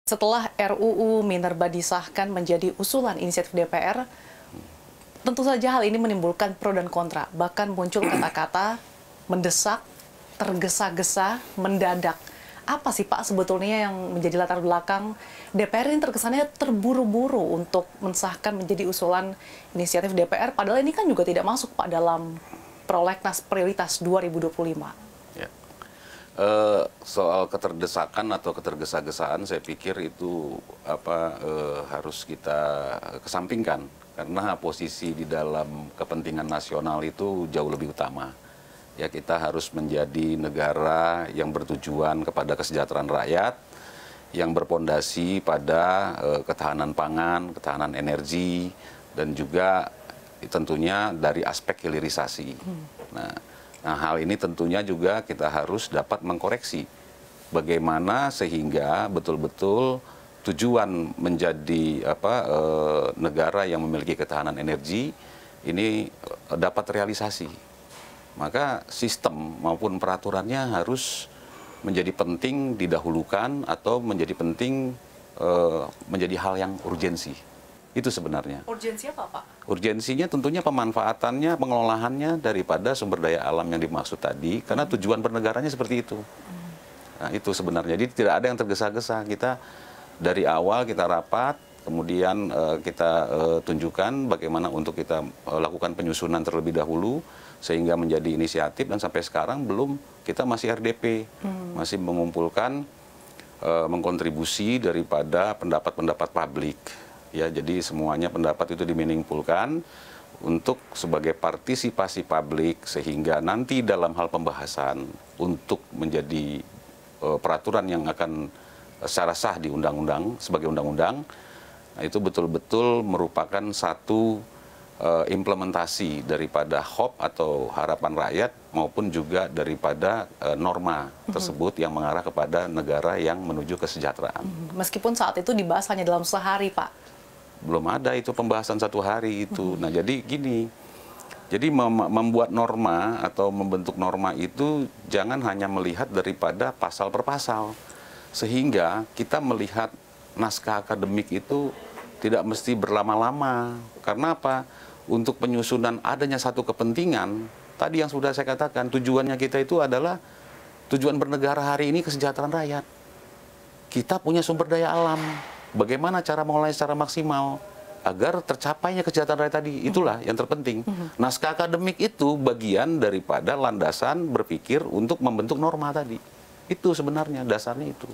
Setelah RUU Minerba disahkan menjadi usulan inisiatif DPR, tentu saja hal ini menimbulkan pro dan kontra. Bahkan muncul kata-kata mendesak, tergesa-gesa, mendadak. Apa sih Pak sebetulnya yang menjadi latar belakang DPR ini terkesannya terburu-buru untuk mensahkan menjadi usulan inisiatif DPR, padahal ini kan juga tidak masuk Pak dalam prolegnas prioritas 2025. Soal keterdesakan atau ketergesa-gesaan, saya pikir itu harus kita kesampingkan, karena posisi di dalam kepentingan nasional itu jauh lebih utama. Ya, kita harus menjadi negara yang bertujuan kepada kesejahteraan rakyat, yang berpondasi pada ketahanan pangan, ketahanan energi, dan juga tentunya dari aspek hilirisasi. Nah, hal ini tentunya juga kita harus dapat mengkoreksi bagaimana sehingga betul-betul tujuan menjadi negara yang memiliki ketahanan energi ini dapat realisasi. Maka sistem maupun peraturannya harus menjadi penting didahulukan atau menjadi penting menjadi hal yang urgensi. Itu sebenarnya. Urgensi apa, Pak? Urgensinya tentunya pemanfaatannya, pengelolaannya daripada sumber daya alam yang dimaksud tadi, karena tujuan bernegaranya seperti itu. Nah, itu sebenarnya. Jadi tidak ada yang tergesa-gesa. Kita dari awal kita rapat, kemudian kita tunjukkan bagaimana untuk kita lakukan penyusunan terlebih dahulu, sehingga menjadi inisiatif, dan sampai sekarang kita masih RDP, masih mengumpulkan, mengkontribusi daripada pendapat-pendapat publik. Ya, jadi semuanya pendapat itu dimeaningfulkan untuk sebagai partisipasi publik, sehingga nanti dalam hal pembahasan untuk menjadi peraturan yang akan secara sah di undang-undang sebagai undang-undang, nah itu betul-betul merupakan satu implementasi daripada HOP atau harapan rakyat maupun juga daripada norma tersebut yang mengarah kepada negara yang menuju kesejahteraan. Meskipun saat itu dibahas hanya dalam sehari, Pak. Belum ada itu pembahasan satu hari itu. Nah, jadi gini, jadi membuat norma atau membentuk norma itu jangan hanya melihat daripada pasal per pasal, sehingga kita melihat naskah akademik itu tidak mesti berlama-lama. Karena apa? Untuk penyusunan adanya satu kepentingan, tadi yang sudah saya katakan, tujuannya kita itu adalah tujuan bernegara hari ini kesejahteraan rakyat. Kita punya sumber daya alam. Bagaimana cara mengolah secara maksimal agar tercapainya kesejahteraan rakyat tadi, itulah yang terpenting. Naskah akademik itu bagian daripada landasan berpikir untuk membentuk norma tadi. Itu sebenarnya dasarnya itu.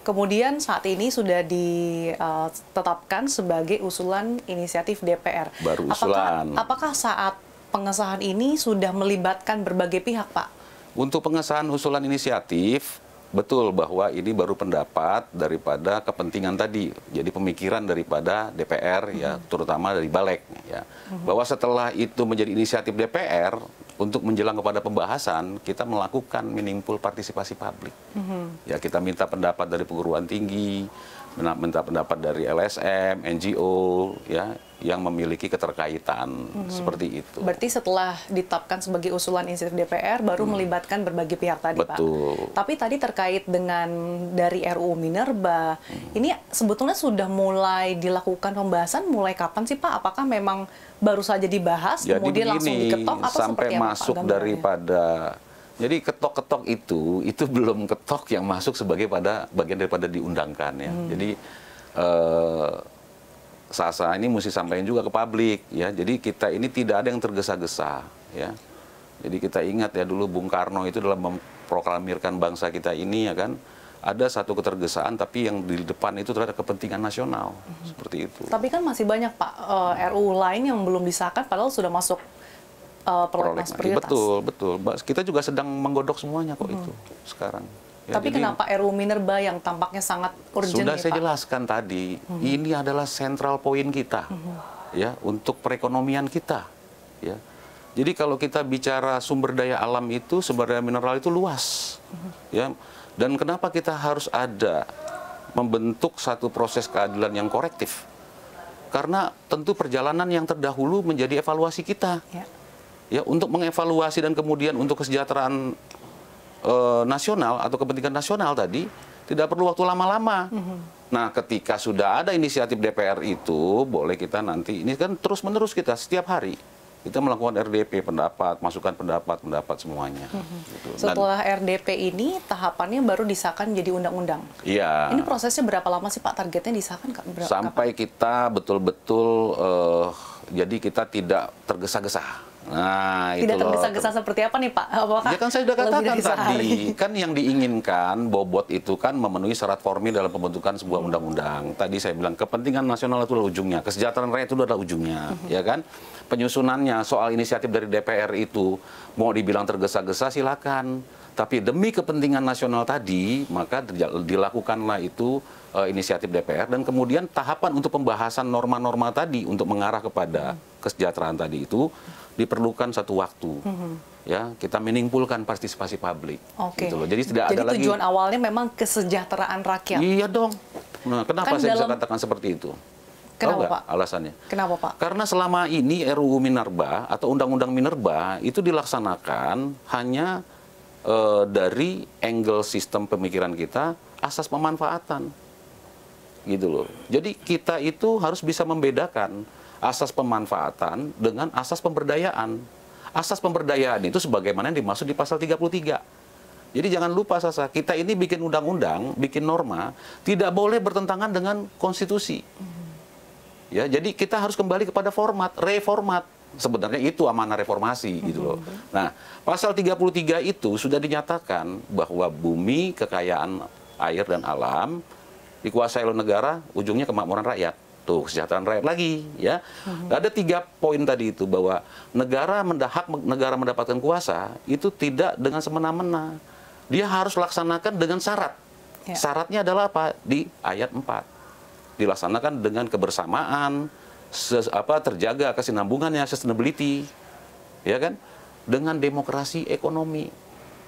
Kemudian saat ini sudah ditetapkan sebagai usulan inisiatif DPR. Baru usulan. Apakah saat pengesahan ini sudah melibatkan berbagai pihak, Pak? Untuk pengesahan usulan inisiatif, betul bahwa ini baru pendapat daripada kepentingan tadi, jadi pemikiran daripada DPR, ya, terutama dari Balek, ya, bahwa setelah itu menjadi inisiatif DPR untuk menjelang kepada pembahasan, kita melakukan meaningful partisipasi publik. Ya, kita minta pendapat dari perguruan tinggi, minta pendapat dari LSM, NGO, ya, yang memiliki keterkaitan seperti itu. Berarti setelah ditetapkan sebagai usulan inisiatif DPR, baru melibatkan berbagai pihak tadi, betul, Pak. Tapi tadi terkait dengan dari RUU Minerba, ini sebetulnya sudah mulai dilakukan pembahasan, mulai kapan sih Pak? Apakah memang baru saja dibahas, jadi kemudian langsung diketok, atau sampai seperti apa, masuk Pak, daripada... Jadi ketok-ketok itu belum ketok yang masuk sebagai bagian daripada diundangkan, ya. Jadi Sasa ini mesti sampaikan juga ke publik, ya. Jadi kita ini tidak ada yang tergesa-gesa, ya. Jadi kita ingat ya, dulu Bung Karno itu dalam memproklamirkan bangsa kita ini, ya kan, ada satu ketergesaan, tapi yang di depan itu terhadap kepentingan nasional, seperti itu. Tapi kan masih banyak Pak RUU lain yang belum disahkan, padahal sudah masuk prolegnas prioritas. Betul. Kita juga sedang menggodok semuanya kok itu sekarang. Ya, tapi kenapa RUU Minerba yang tampaknya sangat urgent? Sudah saya Pak jelaskan tadi, ini adalah central point kita, ya, untuk perekonomian kita, ya. Jadi kalau kita bicara sumber daya alam itu, sumber daya mineral itu luas, ya. Dan kenapa kita harus ada membentuk satu proses keadilan yang korektif? Karena tentu perjalanan yang terdahulu menjadi evaluasi kita. Ya, untuk mengevaluasi dan kemudian untuk kesejahteraan nasional atau kepentingan nasional tadi, Tidak perlu waktu lama-lama. Nah, ketika sudah ada inisiatif DPR itu, boleh kita nanti, ini kan terus-menerus kita setiap hari. Kita melakukan RDP, pendapat, masukan pendapat semuanya. Gitu. Setelah RDP ini, tahapannya baru disahkan jadi undang-undang. Iya. Ini prosesnya berapa lama sih Pak targetnya disahkan? Sampai kita betul-betul, jadi kita tidak tergesa-gesa. Nah, tidak tergesa-gesa seperti apa nih Pak? Apakah ya kan saya sudah katakan tadi, kan yang diinginkan bobot itu kan memenuhi syarat formil dalam pembentukan sebuah undang-undang. Tadi saya bilang kepentingan nasional itu adalah ujungnya, kesejahteraan rakyat itu adalah ujungnya, ya kan? Penyusunannya soal inisiatif dari DPR itu mau dibilang tergesa-gesa silakan, tapi demi kepentingan nasional tadi maka dilakukanlah itu inisiatif DPR, dan kemudian tahapan untuk pembahasan norma-norma tadi untuk mengarah kepada kesejahteraan tadi itu diperlukan satu waktu. Ya, kita meaningfulkan partisipasi publik. Gitu loh. Jadi tidak ada lagi. Tujuan awalnya memang kesejahteraan rakyat. Iya dong. Nah, kenapa saya bisa katakan seperti itu? Kenapa Pak? Alasannya? Kenapa Pak? Karena selama ini RUU Minerba atau Undang-Undang Minerba itu dilaksanakan hanya dari angle sistem pemikiran kita, asas pemanfaatan. Gitu loh. Jadi kita itu harus bisa membedakan asas pemanfaatan dengan asas pemberdayaan. Asas pemberdayaan itu sebagaimana yang dimaksud di pasal 33. Jadi jangan lupa Sasa, kita ini bikin undang-undang, bikin norma, tidak boleh bertentangan dengan konstitusi. Ya, jadi kita harus kembali kepada format, reformat. Sebenarnya itu amanah reformasi gitu loh. Nah, pasal 33 itu sudah dinyatakan bahwa bumi, kekayaan air dan alam dikuasai oleh negara, ujungnya kemakmuran rakyat. Tuh, kesejahteraan rakyat lagi, ya. Ada 3 poin tadi itu, bahwa negara mendapatkan kuasa itu tidak dengan semena-mena. Dia harus laksanakan dengan syarat. Ya. Syaratnya adalah apa? Di ayat 4. Dilaksanakan dengan kebersamaan, terjaga kesinambungannya, sustainability, ya kan? Dengan demokrasi ekonomi.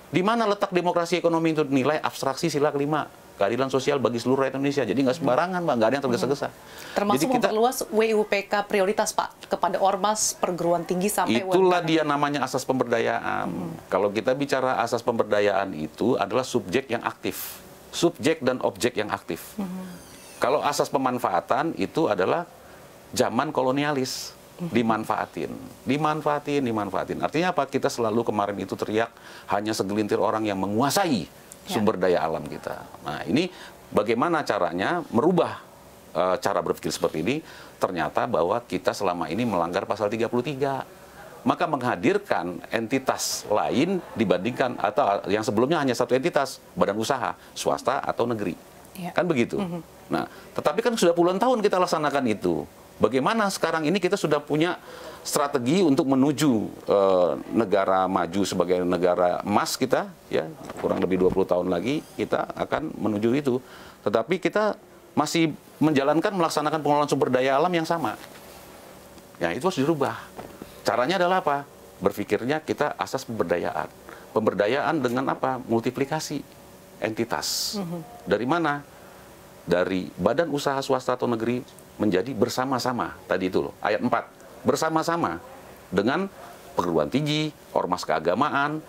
Di mana letak demokrasi ekonomi itu? Nilai abstraksi sila kelima. Keadilan sosial bagi seluruh rakyat Indonesia. Jadi nggak sembarangan, Pak. Nggak ada yang tergesa-gesa. Termasuk jadi memperluas WUPK prioritas, Pak, kepada ormas, perguruan tinggi, sampai itulah UMKM. Dia namanya asas pemberdayaan. Kalau kita bicara asas pemberdayaan itu adalah subjek yang aktif. Subjek dan objek yang aktif. Kalau asas pemanfaatan itu adalah zaman kolonialis. Dimanfaatin. Artinya apa? Kita selalu kemarin itu teriak hanya segelintir orang yang menguasai sumber daya alam kita. Nah, ini bagaimana caranya merubah cara berpikir seperti ini? Ternyata bahwa kita selama ini melanggar pasal 33. Maka menghadirkan entitas lain dibandingkan atau yang sebelumnya hanya satu entitas, badan usaha, swasta atau negeri. Kan begitu. Nah, tetapi kan sudah puluhan tahun kita laksanakan itu. Bagaimana sekarang ini kita sudah punya strategi untuk menuju negara maju sebagai negara emas kita, ya, kurang lebih 20 tahun lagi kita akan menuju itu. Tetapi kita masih melaksanakan pengelolaan sumber daya alam yang sama. Ya, itu harus dirubah. Caranya adalah apa? Berpikirnya kita asas pemberdayaan. Pemberdayaan dengan apa? Multiplikasi entitas. Dari mana? Dari badan usaha swasta atau negeri menjadi bersama-sama. Tadi itu loh, ayat 4. Bersama-sama dengan perguruan tinggi, ormas keagamaan,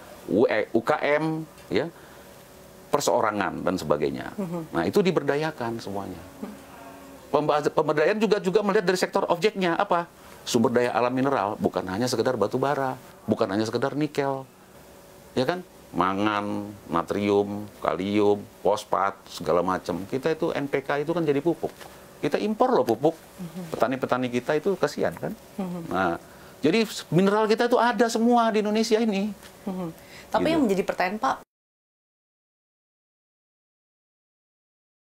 UKM, ya, perseorangan dan sebagainya. Nah, itu diberdayakan semuanya. Pemberdayaan juga melihat dari sektor objeknya apa? Sumber daya alam mineral, bukan hanya sekedar batu bara, bukan hanya sekedar nikel. Ya kan? Mangan, natrium, kalium, fosfat, segala macam. Kita itu NPK itu kan jadi pupuk. Kita impor loh pupuk. Petani-petani kita itu kasihan kan. Nah, jadi mineral kita itu ada semua di Indonesia ini. Tapi gitu. yang menjadi pertanyaan Pak,